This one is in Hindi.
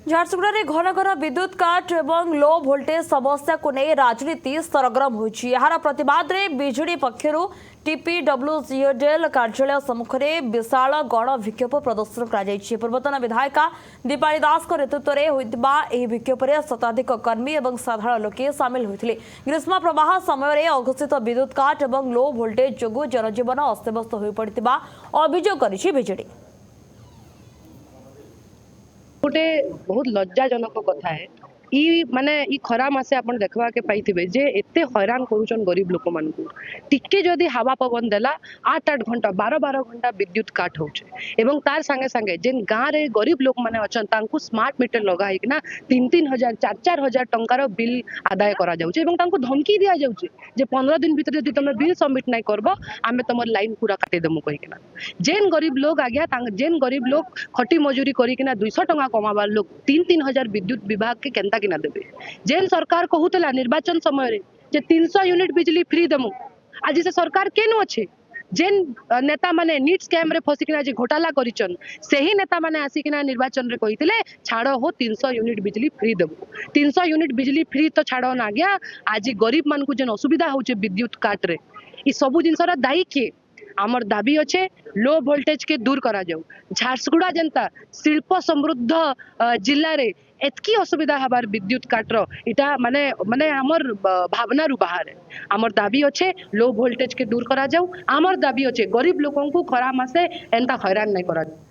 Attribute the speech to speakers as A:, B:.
A: झारसुगुड़ा घन घन विद्युत काट एवं लो भोल्टेज समस्या को नहीं राजनीति सरगरम होती। यार प्रतिवाद में बीजेडी पक्षर टीपीडब्ल्यूसीएल कार्यालय सम्मुख में विशाल गण विक्षोभ प्रदर्शन कर पूर्वतन विधायिका दीपाली दास नेतृत्व में विक्षोभ में शताधिक कर्मी और साधारण लोके सामिल होते। ग्रीष्म प्रवाह समय अघोषित विद्युत काट और लो भोल्टेज जो जनजीवन अस्तव्यस्त हो पड़ा अभियोग कर बीजेडी।
B: गोटे बहुत लज्जाजनक कथा है माने खरा मासे आपण देखवा के पाइथिबे जे एते हैरान करूछन गरीब लोक मान को टिके जदी हवा पवन देला 8-8 घंटा 12-12 घंटा विद्युत काट होचे एवं तार संगे संगे जेन गां रे गरीब लोक माने अछन तांकु स्मार्ट मीटर लगा है ना 3-3 हजार 4-4 हजार टंकार बिल आदाय करा जाउचे एवं तांकु धमकी दिया जाउचे जे 15 दिन भीतर जदी तमे बिल सबमिट नै करबो आमे तमर लाइन पूरा काटे देमु कहिकना जेन गरीब लोग आज्ञा जेन गरीब लोग खटी मजूरी करिकना 200 टंका कमाबार लोग 3-3 हजार विद्युत विभाग के केंता किना देबे। जेन सरकार कहूतला निर्वाचन समय रे जे 300 यूनिट बिजली फ्री देमु आज से सरकार केनु अच्छे जेन नेता माने नीट स्कैम रे फसिकिना जे घोटाला करिचन सेही नेता माने आसिकिना निर्वाचन रे कहितले छाड़ो हो 300 यूनिट बिजली फ्री देबु 300 यूनिट बिजली फ्री तो छाड़ो ना गया आज गरीब मान को जेन असुविधा होचे विद्युत काट रे ई सब जिनसरा दायी के आमर दाबी अच्छे लो वोल्टेज के दूर करा जाऊ झारसुगुड़ा जनता शिल्प समृद्ध जिल्ला रे एतकी असुविधा हबार विद्युत काटर इटा माने माने आमर भावना रु बाहर है आमर दाबी अच्छे लो वोल्टेज के दूर करा जाऊ आमर दाबी अच्छे गरीब लोगों को खरा मासे एंता हैरान नहीं करा जाऊ।